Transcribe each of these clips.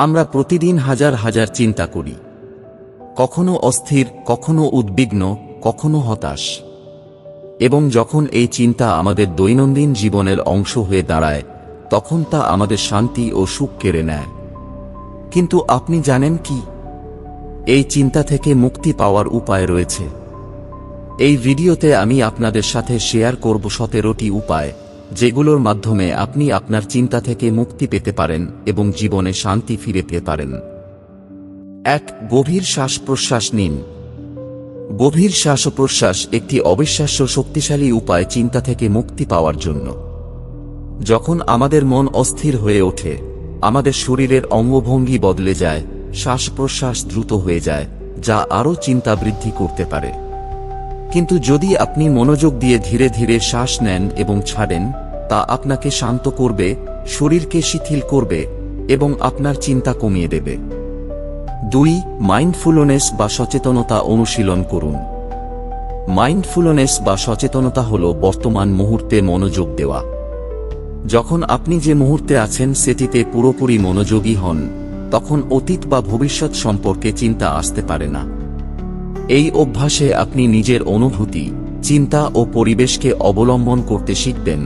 আমরা প্রতিদিন হাজার হাজার চিন্তা করি, কখনো অস্থির, কখনো উদ্বিগ্ন, কখনো হতাশ। এবং যখন এই চিন্তা আমাদের দৈনন্দিন জীবনের অংশ হয়ে দাঁড়ায়, তখন তা আমাদের শান্তি ও সুখ কেড়ে নেয়। কিন্তু আপনি জানেন কি, এই চিন্তা থেকে মুক্তি পাওয়ার উপায় রয়েছে। এই ভিডিওতে আমি আপনাদের সাথে শেয়ার করব 17টি উপায়, যেগুলোর মাধ্যমে আপনি আপনার চিন্তা থেকে মুক্তি পেতে পারেন এবং জীবনে শান্তি ফিরে পেতে পারেন। 1. গভীর শ্বাস প্রশ্বাস নিন। গভীর শ্বাস প্রশ্বাস একটি অবিশ্বাস্য শক্তিশালী উপায় চিন্তা থেকে মুক্তি পাওয়ার জন্য। যখন আমাদের মন অস্থির হয়ে ওঠে, আমাদের শরীরের অঙ্গভঙ্গি বদলে যায়, শ্বাস প্রশ্বাস দ্রুত হয়ে যায়, যা আরও চিন্তা বৃদ্ধি করতে পারে। কিন্তু যদি আপনি মনোযোগ দিয়ে ধীরে ধীরে শ্বাস নেন এবং ছাড়েন, তা আপনাকে শান্ত করবে, শরীরকে শিথিল করবে এবং আপনার চিন্তা কমিয়ে দেবে। 2. মাইন্ডফুলনেস বা সচেতনতা অনুশীলন করুন। মাইন্ডফুলনেস বা সচেতনতা হল বর্তমান মুহূর্তে মনোযোগ দেওয়া। যখন আপনি যে মুহূর্তে আছেন সেটিতে পুরোপুরি মনোযোগী হন, তখন অতীত বা ভবিষ্যৎ সম্পর্কে চিন্তা আসতে পারে না। এই অভ্যাসে আপনি নিজের অনুভূতি, চিন্তা ও পরিবেশকে অবলম্বন করতে শিখবেন,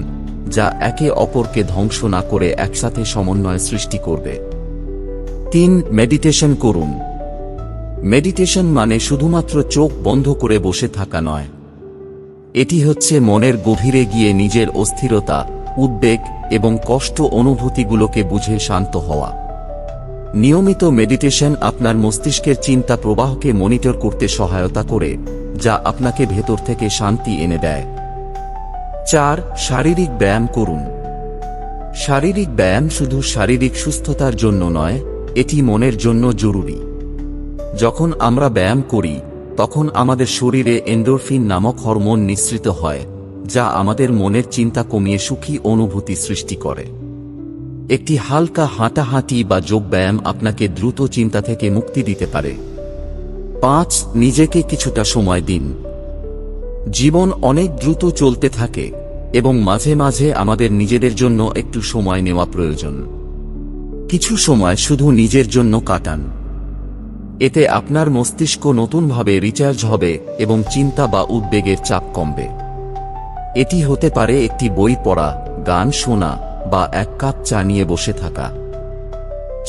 যা একে অপরকে ধ্বংস না করে একসাথে সমন্বয় সৃষ্টি করবে। 3. মেডিটেশন করুন। মেডিটেশন মানে শুধুমাত্র চোখ বন্ধ করে বসে থাকা নয়। এটি হচ্ছে মনের গভীরে গিয়ে নিজের অস্থিরতা, উদ্বেগ এবং কষ্ট অনুভূতিগুলোকে বুঝে শান্ত হওয়া। নিয়মিত মেডিটেশন আপনার মস্তিষ্কের চিন্তা প্রবাহকে মনিটর করতে সহায়তা করে, যা আপনাকে ভেতর থেকে শান্তি এনে দেয়। 4. শারীরিক ব্যায়াম করুন। শারীরিক ব্যায়াম শুধু শারীরিক সুস্থতার জন্য নয়, এটি মনের জন্য জরুরি। যখন আমরা ব্যায়াম করি, তখন আমাদের শরীরে এন্ডোরফিন নামক হরমোন নিঃসৃত হয়, যা আমাদের মনের চিন্তা কমিয়ে সুখী অনুভূতি সৃষ্টি করে। একটি হালকা হাঁটাহাঁটি বা যোগব্যায়াম আপনাকে দ্রুত চিন্তা থেকে মুক্তি দিতে পারে। 5. নিজেকে কিছুটা সময় দিন। জীবন অনেক দ্রুত চলতে থাকে এবং মাঝে মাঝে আমাদের নিজেদের জন্য একটু সময় নেওয়া প্রয়োজন। কিছু সময় শুধু নিজের জন্য কাটান। এতে আপনার মস্তিষ্ক নতুনভাবে রিচার্জ হবে এবং চিন্তা বা উদ্বেগের চাপ কমবে। এটি হতে পারে একটি বই পড়া, গান শোনা বা এক কাপ চা নিয়ে বসে থাকা।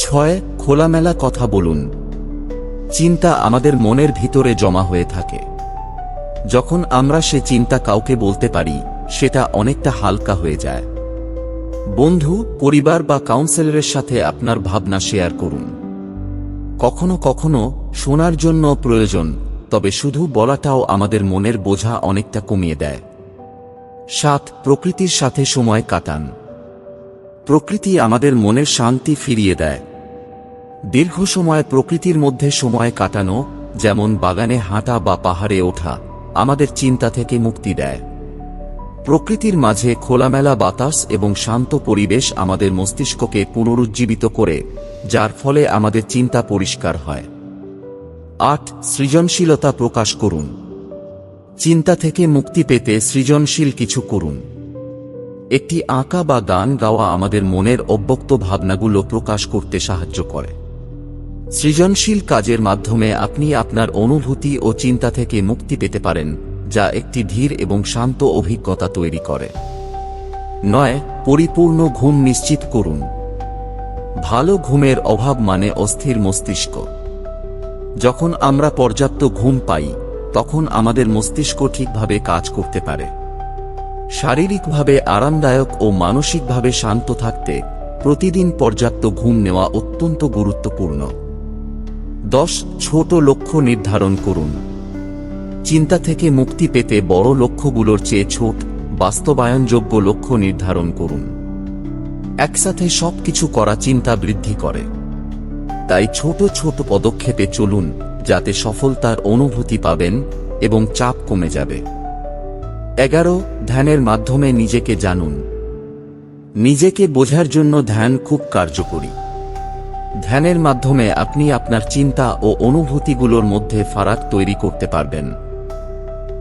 6. খোলামেলা কথা বলুন। চিন্তা আমাদের মনের ভিতরে জমা হয়ে থাকে। যখন আমরা সে চিন্তা কাউকে বলতে পারি, সেটা অনেকটা হালকা হয়ে যায়। বন্ধু, পরিবার বা কাউন্সিলরের সাথে আপনার ভাবনা শেয়ার করুন। কখনো কখনো শোনার জন্য প্রয়োজন, তবে শুধু বলাটাও আমাদের মনের বোঝা অনেকটা কমিয়ে দেয়। 7. প্রকৃতির সাথে সময় কাটান। প্রকৃতি আমাদের মনের শান্তি ফিরিয়ে দেয়। দীর্ঘ সময় প্রকৃতির মধ্যে সময় কাটানো, যেমন বাগানে হাঁটা বা পাহাড়ে ওঠা, আমাদের চিন্তা থেকে মুক্তি দেয়। প্রকৃতির মাঝে খোলামেলা বাতাস এবং শান্ত পরিবেশ আমাদের মস্তিষ্ককে পুনরুজ্জীবিত করে, যার ফলে আমাদের চিন্তা পরিষ্কার হয়। 8. সৃজনশীলতা প্রকাশ করুন। চিন্তা থেকে মুক্তি পেতে সৃজনশীল কিছু করুন। একটি আঁকা বা গান গাওয়া আমাদের মনের অব্যক্ত ভাবনাগুলো প্রকাশ করতে সাহায্য করে। সৃজনশীল কাজের মাধ্যমে আপনি আপনার অনুভূতি ও চিন্তা থেকে মুক্তি পেতে পারেন, যা একটি ধীর এবং শান্ত অভিজ্ঞতা তৈরি করে। 9. পরিপূর্ণ ঘুম নিশ্চিত করুন। ভালো ঘুমের অভাব মানে অস্থির মস্তিষ্ক। যখন আমরা পর্যাপ্ত ঘুম পাই, তখন আমাদের মস্তিষ্ক ঠিকভাবে কাজ করতে পারে। শারীরিকভাবে আরামদায়ক ও মানসিকভাবে শান্ত থাকতে প্রতিদিন পর্যাপ্ত ঘুম নেওয়া অত্যন্ত গুরুত্বপূর্ণ। 10. ছোট লক্ষ্য নির্ধারণ করুন। চিন্তা থেকে মুক্তি পেতে বড় লক্ষ্যগুলোর চেয়ে ছোট, বাস্তবায়নযোগ্য লক্ষ্য নির্ধারণ করুন। একসাথে সবকিছু করা চিন্তা বৃদ্ধি করে। তাই ছোট ছোট পদক্ষেপে চলুন, যাতে সফলতার অনুভূতি পাবেন এবং চাপ কমে যাবে। 11. ধ্যানের মাধ্যমে নিজেকে জানুন। নিজেকে বোঝার জন্য ধ্যান খুব কার্যকরী। ধ্যানের মাধ্যমে আপনি আপনার চিন্তা ও অনুভূতিগুলোর মধ্যে ফারাক তৈরি করতে পারবেন।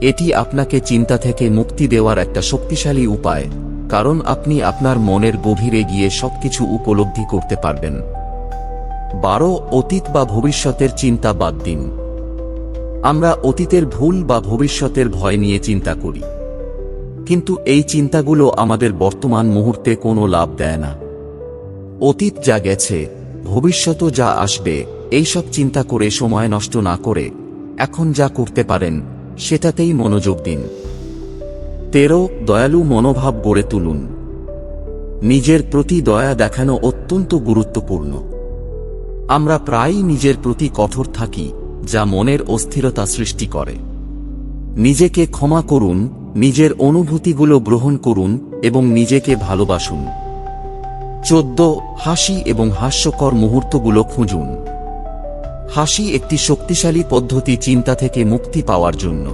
এটি আপনাকে চিন্তা থেকে মুক্তি দেওয়ার একটা শক্তিশালী উপায়, কারণ আপনি আপনার মনের গভীরে গিয়ে সবকিছু উপলব্ধি করতে পারবেন। 12 অতীত বা ভবিষ্যতের চিন্তা বাদ দিন। আমরা অতীতের ভুল বা ভবিষ্যতের ভয় নিয়ে চিন্তা করি, কিন্তু এই চিন্তাগুলো আমাদের বর্তমান মুহূর্তে কোনো লাভ দেয় না। অতীত যা গেছে, ভবিষ্যৎও যা আসবে, এইসব চিন্তা করে সময় নষ্ট না করে এখন যা করতে পারেন সেটাতেই মনোযোগ দিন। 13 দয়ালু মনোভাব গড়ে তুলুন। নিজের প্রতি দয়া দেখানো অত্যন্ত গুরুত্বপূর্ণ। আমরা প্রায়ই নিজের প্রতি কঠোর থাকি, যা মনের অস্থিরতা সৃষ্টি করে। নিজেকে ক্ষমা করুন, নিজের অনুভূতিগুলো গ্রহণ করুন এবং নিজেকে ভালোবাসুন। 14 হাসি এবং হাস্যকর মুহূর্তগুলো খুঁজুন। হাসি একটি শক্তিশালী পদ্ধতি চিন্তা থেকে মুক্তি পাওয়ার জন্য।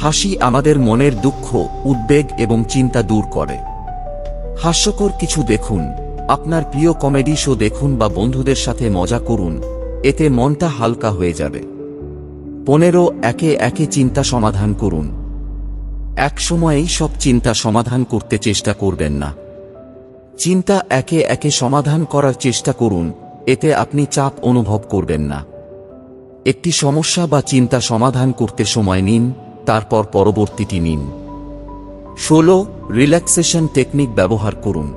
হাসি আমাদের মনের দুঃখ, উদ্বেগ এবং চিন্তা দূর করে। হাস্যকর কিছু দেখুন, আপনার প্রিয় কমেডি শো দেখুন বা বন্ধুদের সাথে মজা করুন, এতে মনটা হালকা হয়ে যাবে। 15 একে একে চিন্তা সমাধান করুন। এক সময়েই সব চিন্তা সমাধান করতে চেষ্টা করবেন না। চিন্তা একে একে সমাধান করার চেষ্টা করুন, এতে আপনি চাপ অনুভব করবেন না। একটি সমস্যা বা চিন্তা সমাধান করতে সময় নিন, তারপর পরবর্তীটি নিন। 16 রিল্যাক্সেশন টেকনিক ব্যবহার করুন।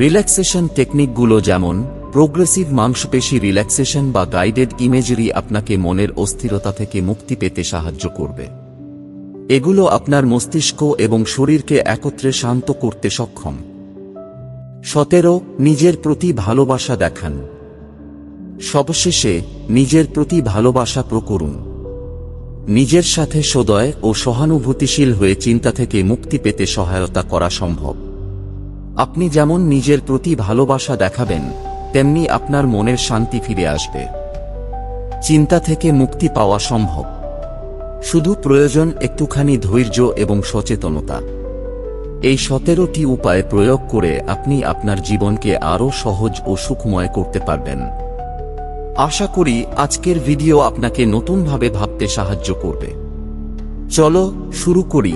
রিল্যাক্সেশন টেকনিকগুলো যেমন প্রোগ্রেসিভ মাংসপেশি রিল্যাক্সেশন বা গাইডেড ইমেজরি আপনাকে মনের অস্থিরতা থেকে মুক্তি পেতে সাহায্য করবে। এগুলো আপনার মস্তিষ্ক এবং শরীরকে একত্রে শান্ত করতে সক্ষম। 17 নিজের প্রতি ভালোবাসা দেখান। সবশেষে নিজের প্রতি ভালোবাসা প্রকরুন। নিজের সাথে সদয় ও সহানুভূতিশীল হয়ে চিন্তা থেকে মুক্তি পেতে সহায়তা করা সম্ভব। আপনি যেমন নিজের প্রতি ভালোবাসা দেখাবেন, তেমনি আপনার মনের শান্তি ফিরে আসবে। চিন্তা থেকে মুক্তি পাওয়া সম্ভব, শুধু প্রয়োজন একটুখানি ধৈর্য এবং সচেতনতা। এই 17টি উপায় প্রয়োগ করে আপনি আপনার জীবনকে আরও সহজ ও সুখময় করতে পারবেন। আশা করি আজকের ভিডিও আপনাকে নতুনভাবে ভাবতে সাহায্য করবে। চলো শুরু করি।